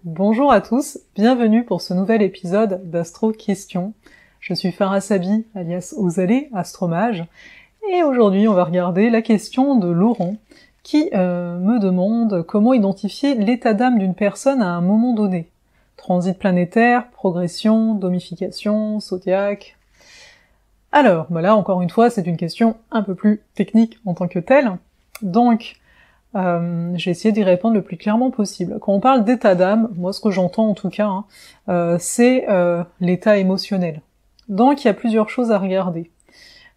Bonjour à tous, bienvenue pour ce nouvel épisode d'Astro Questions. Je suis Farah Sabi, alias Ozalé, astromage, et aujourd'hui on va regarder la question de Laurent, qui me demande comment identifier l'état d'âme d'une personne à un moment donné. Transit planétaire, progression, domification, zodiaque... Alors, là encore une fois, c'est une question un peu plus technique en tant que telle, donc j'ai essayé d'y répondre le plus clairement possible. Quand on parle d'état d'âme, moi ce que j'entends en tout cas, c'est l'état émotionnel. Donc il y a plusieurs choses à regarder.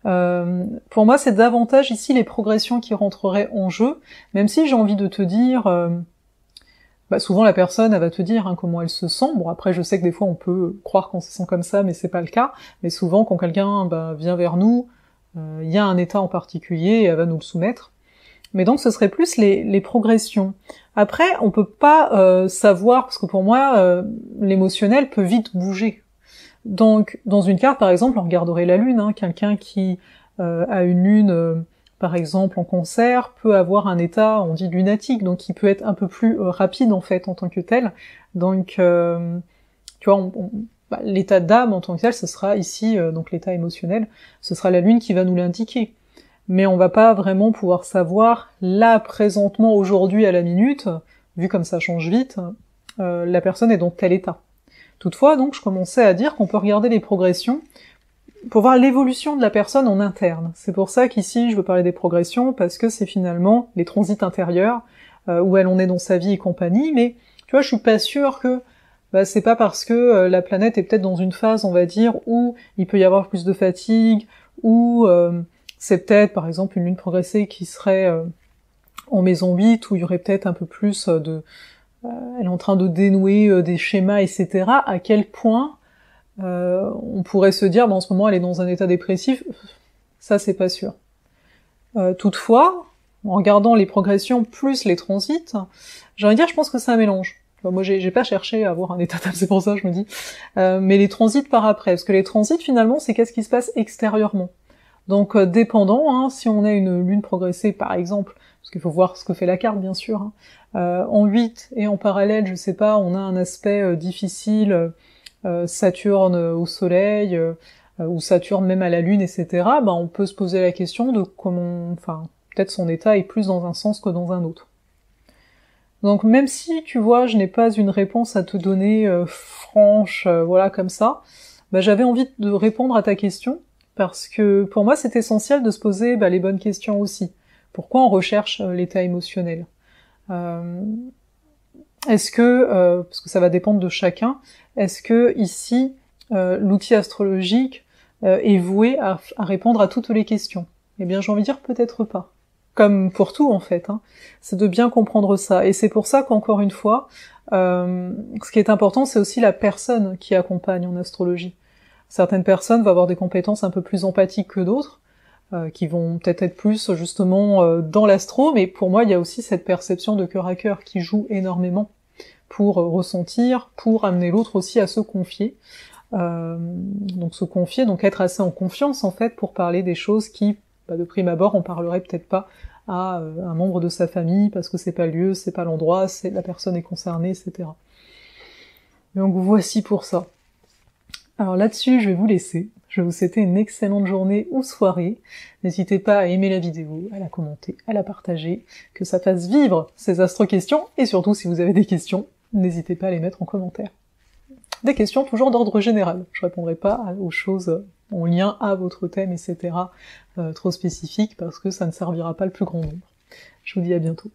Pour moi c'est davantage ici les progressions qui rentreraient en jeu, même si j'ai envie de te dire... souvent la personne elle va te dire comment elle se sent. Bon après je sais que des fois on peut croire qu'on se sent comme ça, mais c'est pas le cas. Mais souvent quand quelqu'un vient vers nous, il y a un état en particulier et elle va nous le soumettre. Mais donc ce serait plus les progressions. Après, on peut pas savoir, parce que pour moi, l'émotionnel peut vite bouger. Donc, dans une carte, par exemple, on regarderait la lune. Quelqu'un qui a une lune, par exemple, en Cancer, peut avoir un état, on dit lunatique, donc qui peut être un peu plus rapide, en fait, en tant que tel. Donc, tu vois, l'état d'âme en tant que tel, ce sera ici, donc l'état émotionnel, ce sera la lune qui va nous l'indiquer. Mais on va pas vraiment pouvoir savoir, là, présentement, aujourd'hui, à la minute, vu comme ça change vite, la personne est dans tel état. Toutefois, donc, je commençais à dire qu'on peut regarder les progressions pour voir l'évolution de la personne en interne. C'est pour ça qu'ici, je veux parler des progressions, parce que c'est finalement les transits intérieurs, où elle en est dans sa vie et compagnie, mais, tu vois, je suis pas sûre que c'est pas parce que la planète est peut-être dans une phase, on va dire, où il peut y avoir plus de fatigue, où... c'est peut-être, par exemple, une lune progressée qui serait en maison 8, où il y aurait peut-être un peu plus elle est en train de dénouer des schémas, etc. À quel point on pourrait se dire, en ce moment, elle est dans un état dépressif. Ça, c'est pas sûr. Toutefois, en regardant les progressions plus les transits, j'ai envie de dire, je pense que c'est un mélange. Moi, j'ai pas cherché à avoir un état d'âme, c'est pour ça que je me dis. Mais les transits par après, parce que les transits, finalement, c'est qu'est-ce qui se passe extérieurement. Donc dépendant, si on a une lune progressée par exemple, parce qu'il faut voir ce que fait la carte bien sûr, en 8 et en parallèle, je sais pas, on a un aspect difficile, Saturne au soleil, ou Saturne même à la lune, etc., on peut se poser la question de comment, peut-être son état est plus dans un sens que dans un autre. Donc même si, tu vois, je n'ai pas une réponse à te donner franche, voilà, comme ça, j'avais envie de répondre à ta question, parce que pour moi c'est essentiel de se poser les bonnes questions aussi. Pourquoi on recherche l'état émotionnel ? Est-ce que, parce que ça va dépendre de chacun, est-ce que ici l'outil astrologique est voué à répondre à toutes les questions ? Eh bien j'ai envie de dire peut-être pas. Comme pour tout en fait, c'est de bien comprendre ça. Et c'est pour ça qu'encore une fois, ce qui est important c'est aussi la personne qui accompagne en astrologie. Certaines personnes vont avoir des compétences un peu plus empathiques que d'autres, qui vont peut-être être plus justement dans l'astro, mais pour moi il y a aussi cette perception de cœur à cœur qui joue énormément pour ressentir, pour amener l'autre aussi à se confier. Donc se confier, donc être assez en confiance en fait pour parler des choses qui, de prime abord, on parlerait peut-être pas à un membre de sa famille, parce que c'est pas le lieu, c'est pas l'endroit, la personne est concernée, etc. Donc voici pour ça. Alors là-dessus, je vais vous laisser. Je vais vous souhaiter une excellente journée ou soirée. N'hésitez pas à aimer la vidéo, à la commenter, à la partager, que ça fasse vivre ces astro-questions, et surtout, si vous avez des questions, n'hésitez pas à les mettre en commentaire. Des questions toujours d'ordre général. Je répondrai pas aux choses en lien à votre thème, etc., trop spécifiques, parce que ça ne servira pas le plus grand nombre. Je vous dis à bientôt.